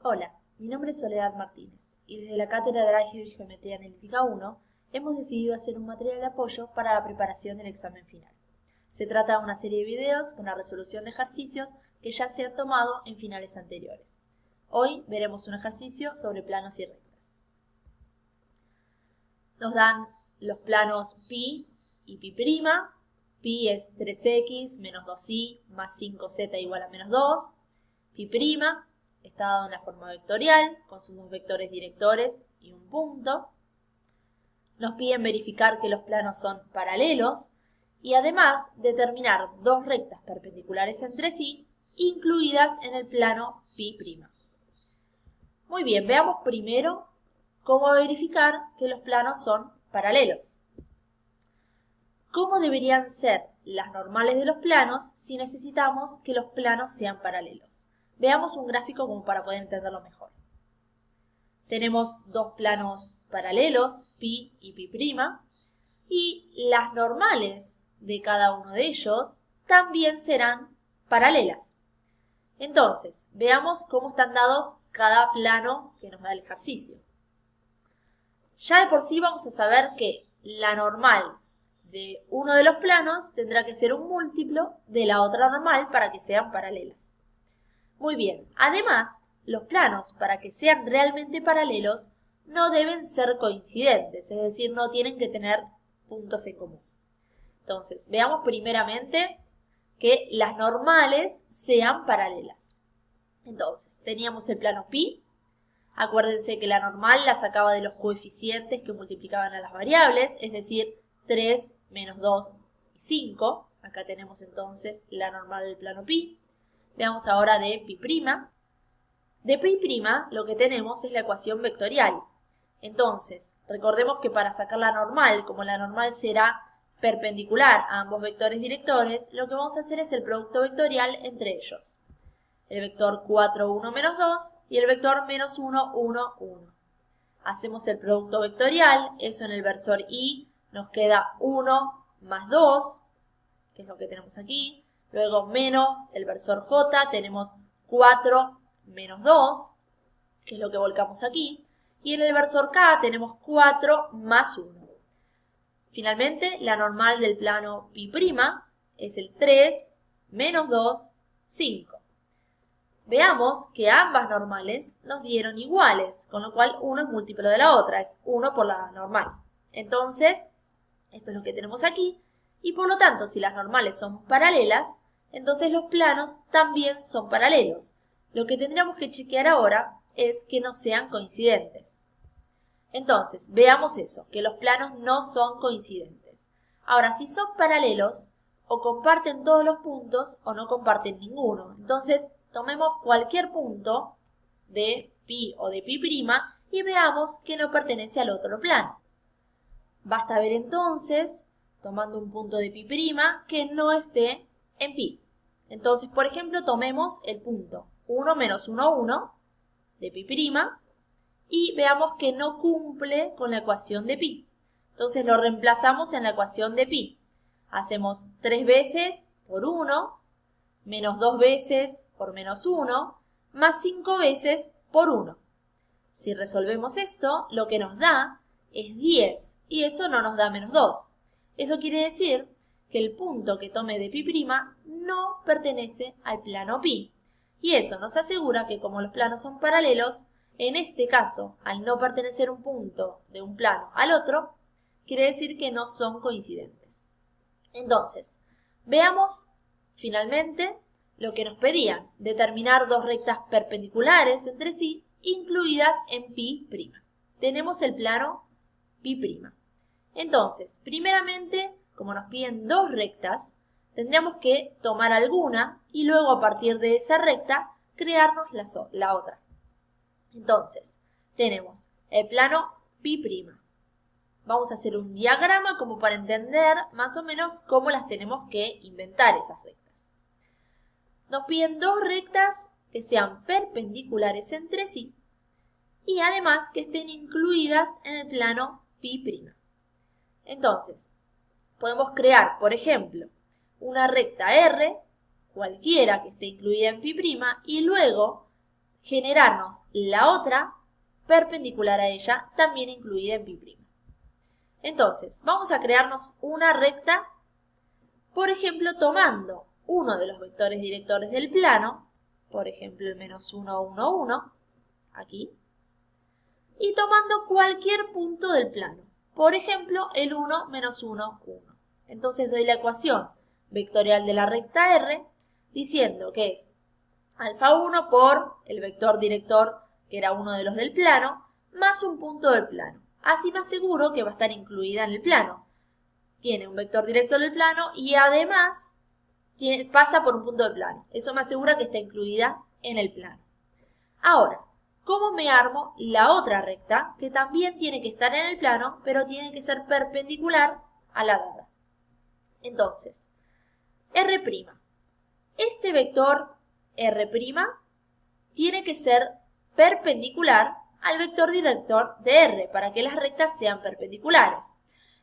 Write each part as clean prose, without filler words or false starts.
Hola, mi nombre es Soledad Martínez y desde la Cátedra de Álgebra y Geometría Analítica 1 hemos decidido hacer un material de apoyo para la preparación del examen final. Se trata de una serie de videos con la resolución de ejercicios que ya se han tomado en finales anteriores. Hoy veremos un ejercicio sobre planos y rectas. Nos dan los planos pi y pi'. Pi es 3x menos 2y más 5z igual a menos 2. Pi' está dado en la forma vectorial, con sus dos vectores directores y un punto. Nos piden verificar que los planos son paralelos y además determinar dos rectas perpendiculares entre sí, incluidas en el plano pi'. Muy bien, veamos primero cómo verificar que los planos son paralelos. ¿Cómo deberían ser las normales de los planos si necesitamos que los planos sean paralelos? Veamos un gráfico como para poder entenderlo mejor. Tenemos dos planos paralelos, pi y pi', y las normales de cada uno de ellos también serán paralelas. Entonces, veamos cómo están dados cada plano que nos da el ejercicio. Ya de por sí vamos a saber que la normal de uno de los planos tendrá que ser un múltiplo de la otra normal para que sean paralelas. Muy bien, además, los planos, para que sean realmente paralelos, no deben ser coincidentes, es decir, no tienen que tener puntos en común. Entonces, veamos primeramente que las normales sean paralelas. Entonces, teníamos el plano pi. Acuérdense que la normal la sacaba de los coeficientes que multiplicaban a las variables, es decir, 3 menos 2 y 5. Acá tenemos entonces la normal del plano pi. Veamos ahora de pi'. De pi' lo que tenemos es la ecuación vectorial. Entonces, recordemos que para sacar la normal, como la normal será perpendicular a ambos vectores directores, lo que vamos a hacer es el producto vectorial entre ellos. El vector 4, 1, menos 2 y el vector menos 1, 1, 1. Hacemos el producto vectorial, eso en el versor y nos queda 1 más 2, que es lo que tenemos aquí. Luego menos el versor j, tenemos 4 menos 2, que es lo que volcamos aquí. Y en el versor k tenemos 4 más 1. Finalmente, la normal del plano pi' es el 3 menos 2, 5. Veamos que ambas normales nos dieron iguales, con lo cual uno es múltiplo de la otra, es 1 por la normal. Entonces, esto es lo que tenemos aquí, y por lo tanto, si las normales son paralelas, entonces los planos también son paralelos. Lo que tendríamos que chequear ahora es que no sean coincidentes. Entonces, veamos eso, que los planos no son coincidentes. Ahora, si son paralelos, o comparten todos los puntos o no comparten ninguno. Entonces, tomemos cualquier punto de pi o de pi' y veamos que no pertenece al otro plano. Basta ver entonces, tomando un punto de pi', que no esté en pi. Entonces, por ejemplo, tomemos el punto 1 menos 1, 1 de pi' y veamos que no cumple con la ecuación de pi. Entonces lo reemplazamos en la ecuación de pi. Hacemos 3 veces por 1, menos 2 veces por menos 1, más 5 veces por 1. Si resolvemos esto, lo que nos da es 10 y eso no nos da menos 2. Eso quiere decir que el punto que tome de pi' no pertenece al plano pi. Y eso nos asegura que como los planos son paralelos, en este caso, al no pertenecer un punto de un plano al otro, quiere decir que no son coincidentes. Entonces, veamos finalmente lo que nos pedían, determinar dos rectas perpendiculares entre sí, incluidas en pi'. Tenemos el plano pi'. Entonces, primeramente, como nos piden dos rectas, tendríamos que tomar alguna y luego a partir de esa recta crearnos la otra. Entonces, tenemos el plano pi'. Vamos a hacer un diagrama como para entender más o menos cómo las tenemos que inventar esas rectas. Nos piden dos rectas que sean perpendiculares entre sí y además que estén incluidas en el plano pi'. Entonces, podemos crear, por ejemplo, una recta R, cualquiera que esté incluida en pi' y luego generarnos la otra perpendicular a ella, también incluida en pi'. Entonces, vamos a crearnos una recta, por ejemplo, tomando uno de los vectores directores del plano, por ejemplo, el menos 1, 1, 1, aquí, y tomando cualquier punto del plano, por ejemplo, el 1, menos 1, 1. Entonces doy la ecuación vectorial de la recta R, diciendo que es alfa 1 por el vector director, que era uno de los del plano, más un punto del plano. Así me aseguro que va a estar incluida en el plano. Tiene un vector director del plano y además pasa por un punto del plano. Eso me asegura que está incluida en el plano. Ahora, ¿cómo me armo la otra recta que también tiene que estar en el plano, pero tiene que ser perpendicular a la dada? Entonces, R'. Este vector R' tiene que ser perpendicular al vector director de R para que las rectas sean perpendiculares.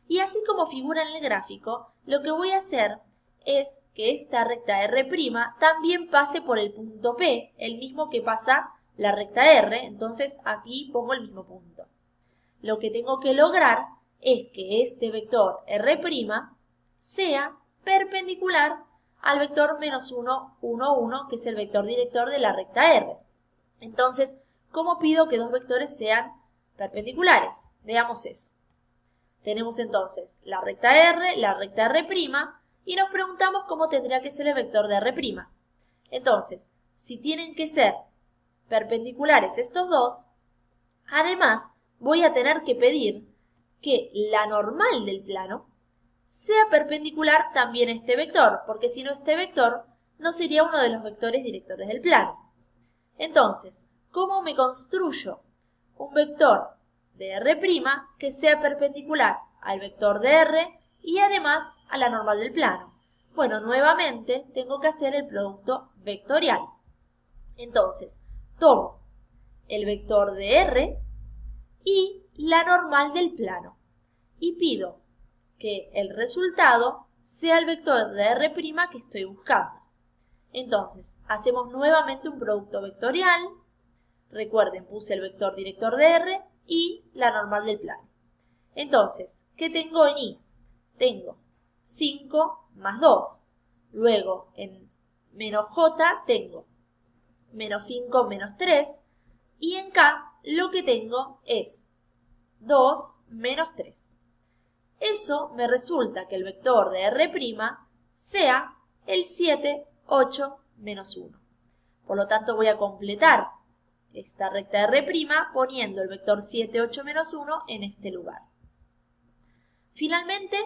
Y así como figura en el gráfico, lo que voy a hacer es que esta recta R' también pase por el punto P, el mismo que pasa la recta R, entonces aquí pongo el mismo punto. Lo que tengo que lograr es que este vector R' sea perpendicular al vector menos 1, 1, 1, que es el vector director de la recta R. Entonces, ¿cómo pido que dos vectores sean perpendiculares? Veamos eso. Tenemos entonces la recta R, la recta R', y nos preguntamos cómo tendría que ser el vector de R'. Entonces, si tienen que ser perpendiculares estos dos, además voy a tener que pedir que la normal del plano sea perpendicular también a este vector, porque si no este vector no sería uno de los vectores directores del plano. Entonces, ¿cómo me construyo un vector de R' que sea perpendicular al vector de R y además a la normal del plano? Bueno, nuevamente tengo que hacer el producto vectorial. Entonces, tomo el vector de R y la normal del plano y pido que el resultado sea el vector de R' que estoy buscando. Entonces, hacemos nuevamente un producto vectorial. Recuerden, puse el vector director de R y la normal del plano. Entonces, ¿qué tengo en I? Tengo 5 más 2. Luego, en menos J tengo menos 5 menos 3. Y en K lo que tengo es 2 menos 3. Eso me resulta que el vector de R' sea el 7, 8, menos 1. Por lo tanto, voy a completar esta recta R' poniendo el vector 7, 8, menos 1 en este lugar. Finalmente,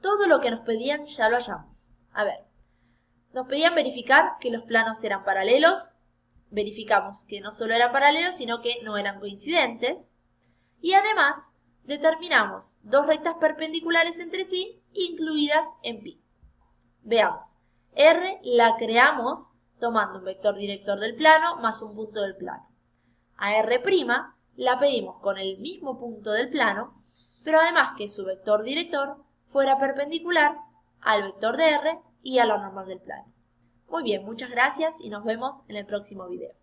todo lo que nos pedían ya lo hallamos. A ver, nos pedían verificar que los planos eran paralelos. Verificamos que no solo eran paralelos, sino que no eran coincidentes. Y además, determinamos dos rectas perpendiculares entre sí, incluidas en pi. Veamos, R la creamos tomando un vector director del plano más un punto del plano. A R' la pedimos con el mismo punto del plano, pero además que su vector director fuera perpendicular al vector de R y a la normal del plano. Muy bien, muchas gracias y nos vemos en el próximo video.